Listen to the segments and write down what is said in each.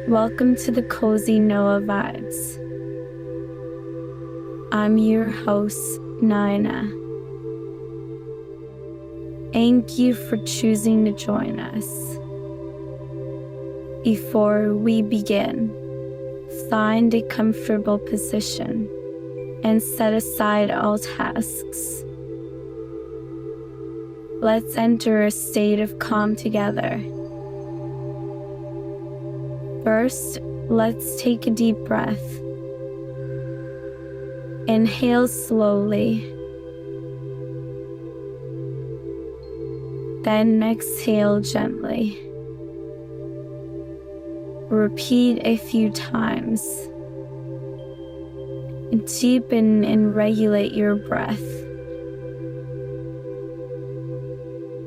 Welcome to the Cozy Noah Vibes. I'm your host, Nina. Thank you for choosing to join us. Before we begin, find a comfortable position and set aside all tasks. Let's enter a state of calm together. First, let's take a deep breath. Inhale slowly. Then exhale gently. Repeat a few times. Deepen and regulate your breath.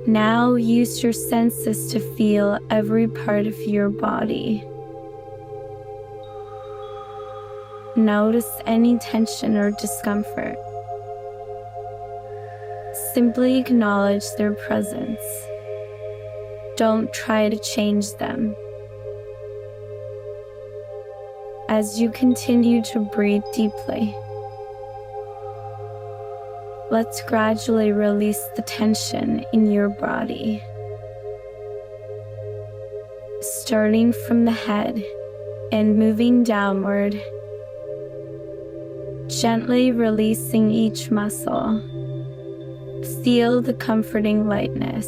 Now use your senses to feel every part of your body. Notice any tension or discomfort. Simply acknowledge their presence. Don't try to change them. As you continue to breathe deeply, let's gradually release the tension in your body. Starting from the head and moving downward, gently releasing each muscle. Feel the comforting lightness.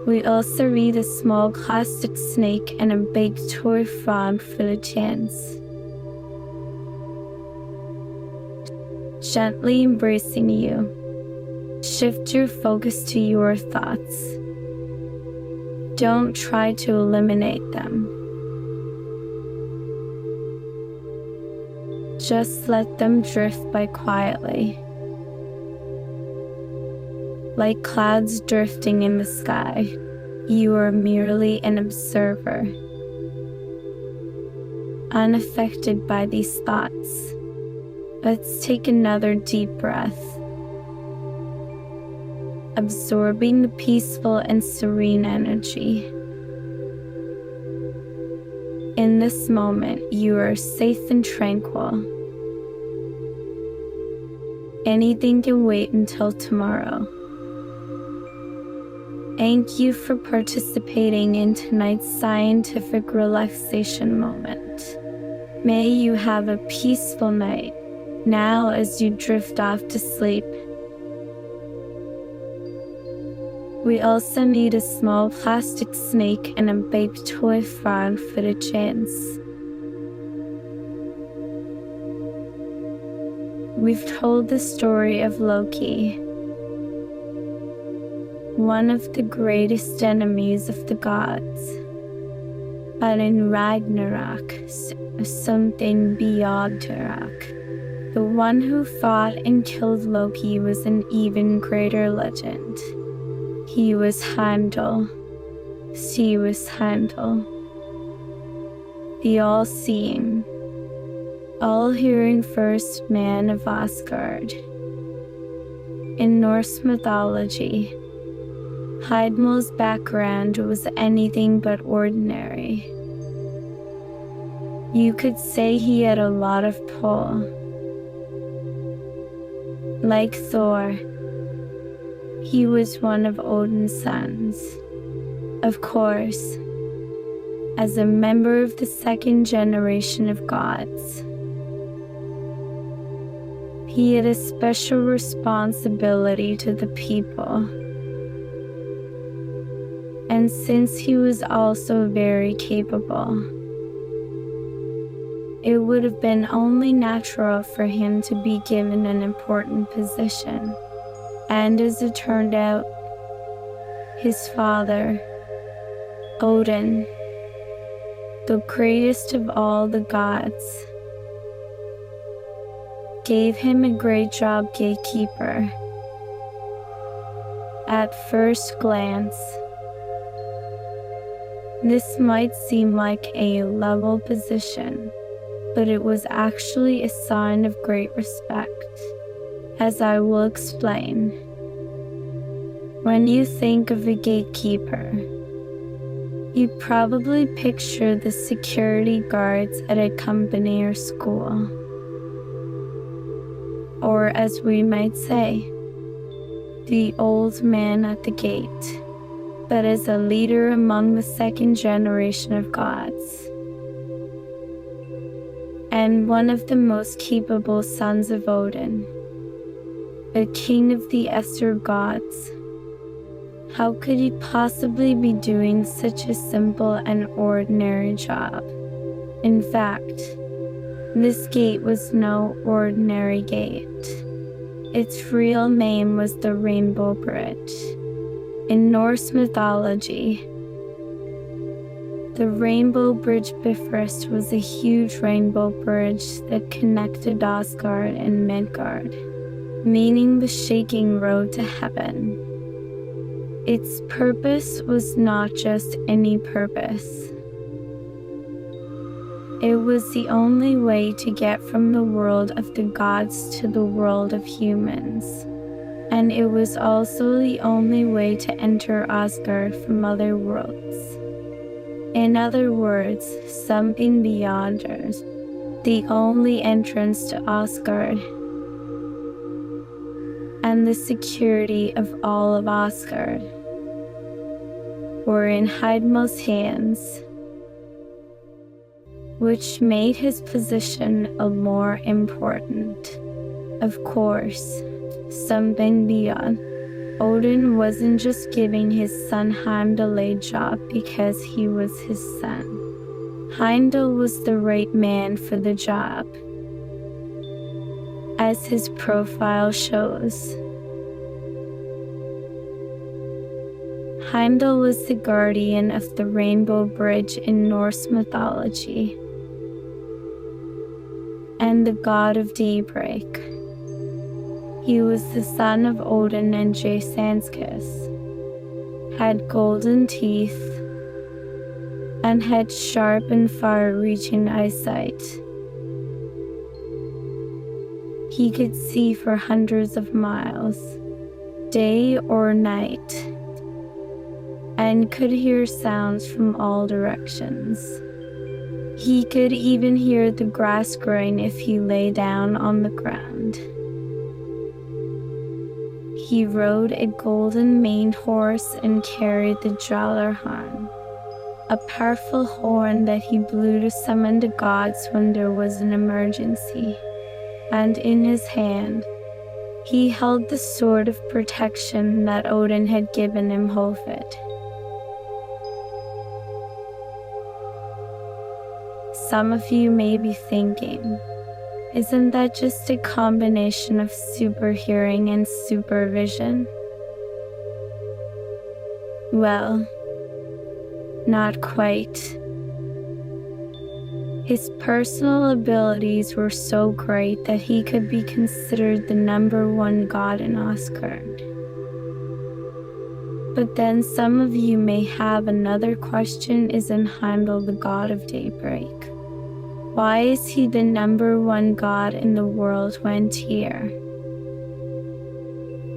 We also read a small plastic snake and a big toy frog for the chance. Gently embracing you. Shift your focus to your thoughts. Don't try to eliminate them. Just let them drift by quietly, like clouds drifting in the sky. You are merely an observer, unaffected by these thoughts. Let's take another deep breath, absorbing the peaceful and serene energy. In this moment, you are safe and tranquil. Anything can wait until tomorrow. Thank you for participating in tonight's scientific relaxation moment. May you have a peaceful night now as you drift off to sleep. We also need a small plastic snake and a big toy frog for the chance. We've told the story of Loki, one of the greatest enemies of the gods. But in Ragnarok, something beyond Ragnarok, the one who fought and killed Loki was an even greater legend. He was Heimdall. She was Heimdall. The all-seeing, all-hearing first man of Asgard. In Norse mythology, Heimdall's background was anything but ordinary. You could say he had a lot of pull. Like Thor, he was one of Odin's sons. Of course, as a member of the second generation of gods, he had a special responsibility to the people. And since he was also very capable, it would have been only natural for him to be given an important position. And as it turned out, his father, Odin, the greatest of all the gods, gave him a great job gatekeeper. At first glance, this might seem like a level position, but it was actually a sign of great respect, as I will explain. When you think of a gatekeeper, you probably picture the security guards at a company or school. Or as we might say, the old man at the gate, but as a leader among the second generation of gods, and one of the most capable sons of Odin, a king of the Asgard gods. How could he possibly be doing such a simple and ordinary job? In fact, this gate was no ordinary gate. Its real name was the Rainbow Bridge. In Norse mythology, the Rainbow Bridge Bifrost was a huge rainbow bridge that connected Asgard and Midgard, meaning the shaking road to heaven. Its purpose was not just any purpose. It was the only way to get from the world of the gods to the world of humans. And it was also the only way to enter Asgard from other worlds. In other words, something beyond Earth. The only entrance to Asgard. And the security of all of Asgard were in Heimdall's hands, which made his position a more important. Of course, something beyond. Odin wasn't just giving his son Heimdall a job because he was his son. Heimdall was the right man for the job, as his profile shows. Heimdall was the guardian of the Rainbow Bridge in Norse mythology, and the god of daybreak. He was the son of Odin and Jasanskis, had golden teeth, and had sharp and far-reaching eyesight. He could see for hundreds of miles, day or night, and could hear sounds from all directions. He could even hear the grass growing if he lay down on the ground. He rode a golden maned horse and carried the Jallarhorn, a powerful horn that he blew to summon the gods when there was an emergency. And in his hand, he held the sword of protection that Odin had given him, Hofud. Some of you may be thinking, isn't that just a combination of super hearing and supervision? Well, not quite. His personal abilities were so great that he could be considered the #1 god in Asgard. But then some of you may have another question: isn't Heimdall the god of daybreak? Why is he the #1 god in the world when Tyr,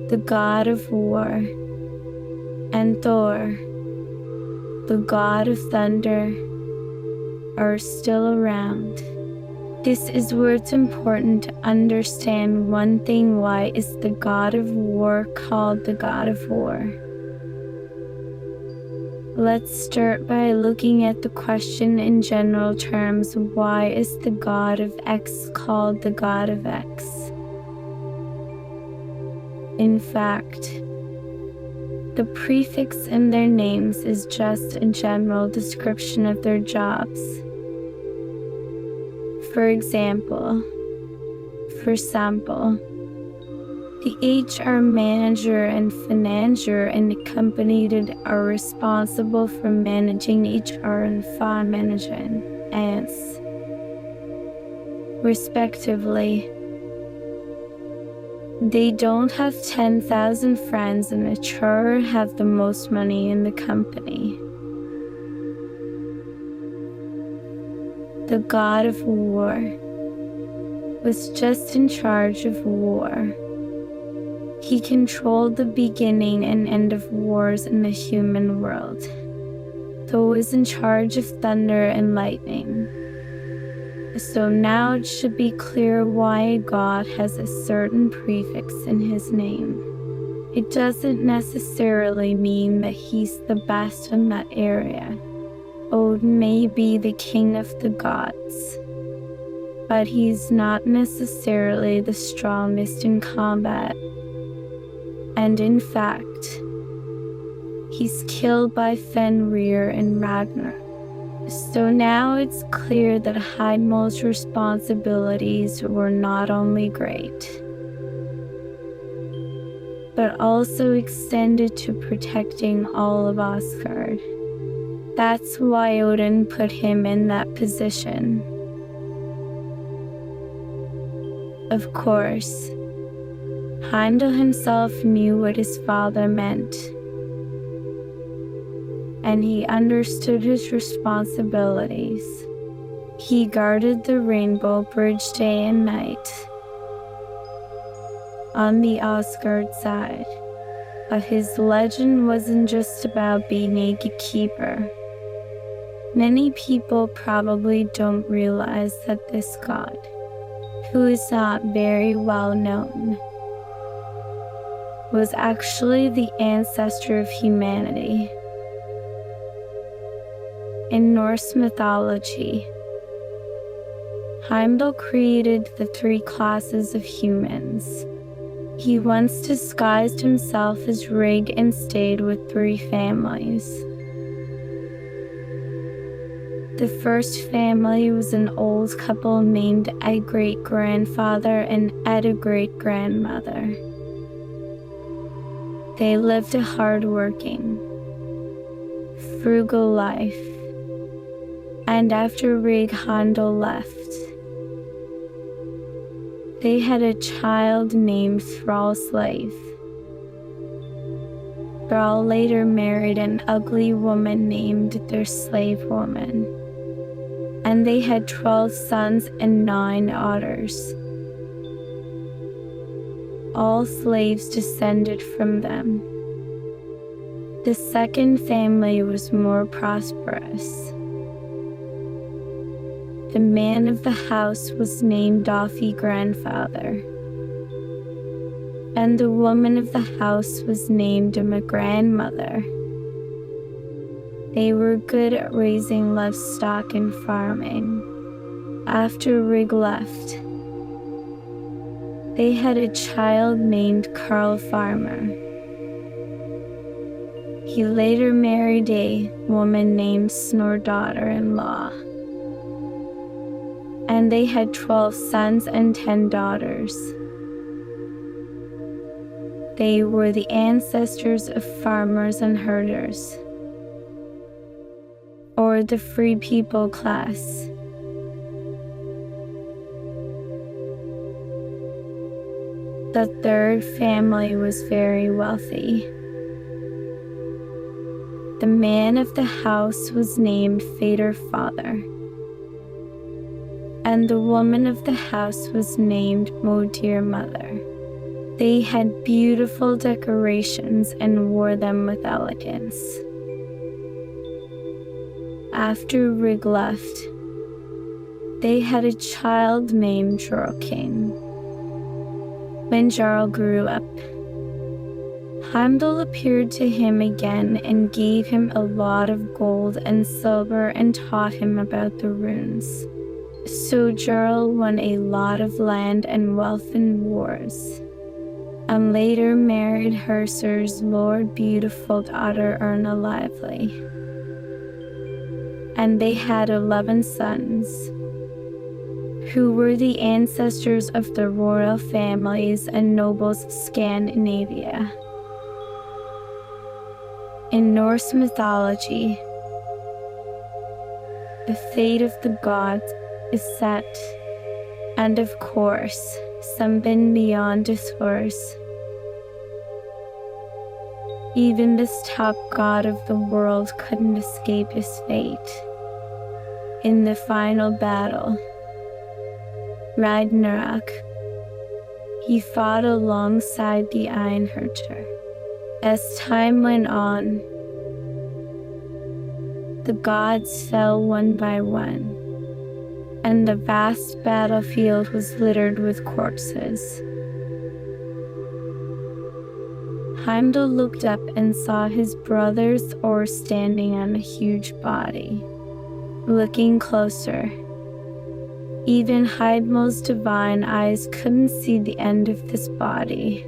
the god of war, and Thor, the god of thunder, are still around? This is where it's important to understand one thing. Why is the god of war called the god of war? Let's start by looking at the question in general terms. Why is the god of X called the god of X? In fact, the prefix in their names is just a general description of their jobs. For example, the HR manager and financier in the company that are responsible for managing HR and fund management, as respectively. They don't have 10,000 friends and HR have the most money in the company. The god of war was just in charge of war. He controlled the beginning and end of wars in the human world. Thor was in charge of thunder and lightning. So now it should be clear why a god has a certain prefix in his name. It doesn't necessarily mean that he's the best in that area. Odin may be the king of the gods, but he's not necessarily the strongest in combat. And in fact, he's killed by Fenrir in Ragnarok. So now it's clear that Heimdall's responsibilities were not only great, but also extended to protecting all of Asgard. That's why Odin put him in that position. Of course, Heimdall himself knew what his father meant, and he understood his responsibilities. He guarded the Rainbow Bridge day and night on the Asgard side, but his legend wasn't just about being a gatekeeper. Many people probably don't realize that this god, who is not very well known, was actually the ancestor of humanity. In Norse mythology, Heimdall created the 3 classes of humans. He once disguised himself as Rig and stayed with 3 families. The first family was an old couple named a great-grandfather and a great-grandmother. They lived a hard-working, frugal life. And after Rig Heimdall left, they had a child named Thrall Slave. Thrall later married an ugly woman named their slave woman, and they had 12 sons and 9 daughters. All slaves descended from them. The second family was more prosperous. The man of the house was named Doffy Grandfather, and the woman of the house was named my grandmother. They were good at raising livestock and farming. After Rig left, they had a child named Carl Farmer. He later married a woman named Snor daughter-in-law, and they had 12 sons and 10 daughters. They were the ancestors of farmers and herders, or the free people class. The third family was very wealthy. The man of the house was named Fader Father, and the woman of the house was named Modir Mother. They had beautiful decorations and wore them with elegance. After Rig left, they had a child named Jorking. When Jarl grew up, Heimdall appeared to him again and gave him a lot of gold and silver and taught him about the runes. So Jarl won a lot of land and wealth in wars, and later married Herser's Lord beautiful daughter Erna Lively. And they had 11 sons, who were the ancestors of the royal families and nobles of Scandinavia. In Norse mythology, the fate of the gods is set, and of course, some been beyond Thor's. Even this top god of the world couldn't escape his fate. In the final battle, Ragnarok, He fought alongside the Einherjar. As time went on, the gods fell one by one, and the vast battlefield was littered with corpses. Heimdall looked up and saw his brother Thor standing on a huge body. Looking closer, even Heimdall's divine eyes couldn't see the end of this body.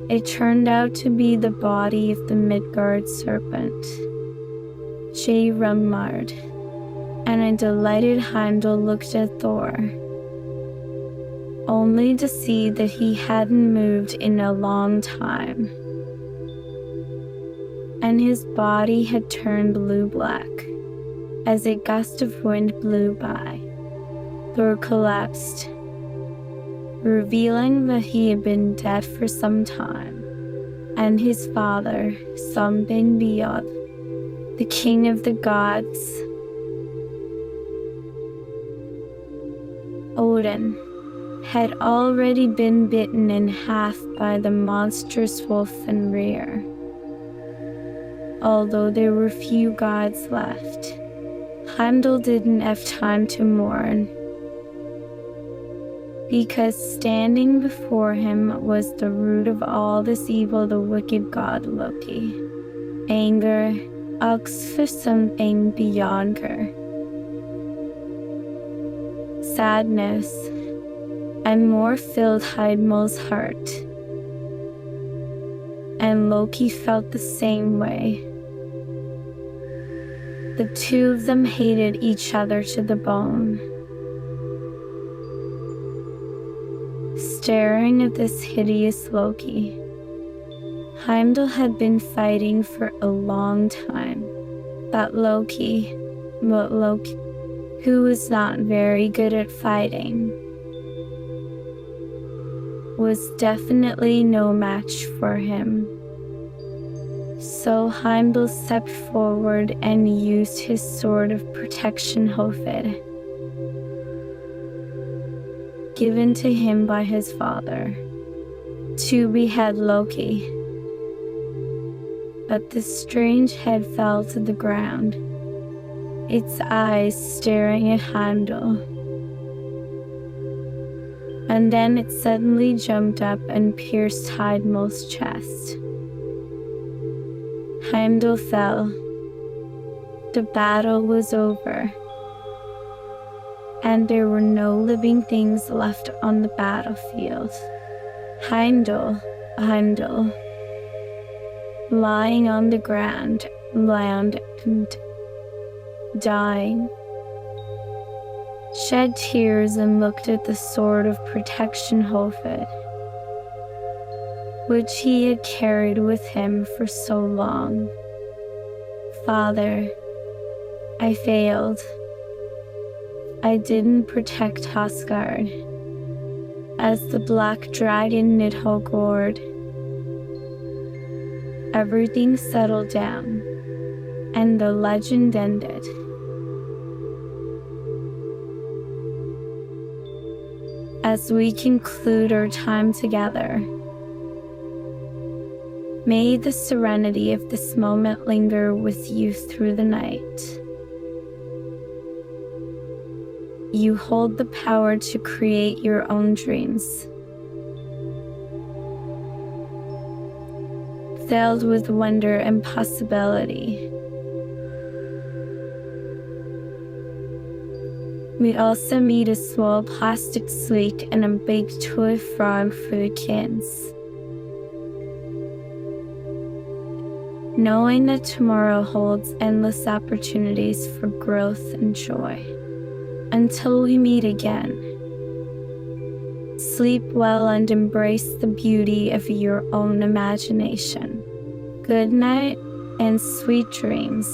It turned out to be the body of the Midgard serpent, Rumard, and a delighted Heimdall looked at Thor, only to see that he hadn't moved in a long time, and his body had turned blue-black. As a gust of wind blew by, Thor collapsed, revealing that he had been dead for some time, and his father, Slumber, the king of the gods, Odin, had already been bitten in half by the monstrous wolf in rear. Although there were few gods left, Heimdall didn't have time to mourn, because standing before him was the root of all this evil, the wicked god Loki. Anger asks for something beyond her. Sadness and more filled Heimdall's heart, and Loki felt the same way. The two of them hated each other to the bone. Staring at this hideous Loki, Heimdall had been fighting for a long time. That Loki, who was not very good at fighting, was definitely no match for him. So Heimdall stepped forward and used his sword of protection, Hofid, given to him by his father, to behead Loki. But the strange head fell to the ground, its eyes staring at Heimdall. And then it suddenly jumped up and pierced Heimdall's chest. Heimdall fell. The battle was over, and there were no living things left on the battlefield. Heimdall, lying on the ground, and dying, shed tears and looked at the sword of protection, Hofid, which he had carried with him for so long. Father, I failed. I didn't protect Asgard. As the black dragon Nidhogord, everything settled down, and the legend ended. As we conclude our time together, may the serenity of this moment linger with you through the night. You hold the power to create your own dreams, filled with wonder and possibility. We also made a small plastic slate and a big toy frog for the kids, knowing that tomorrow holds endless opportunities for growth and joy. Until we meet again, sleep well and embrace the beauty of your own imagination. Good night and sweet dreams.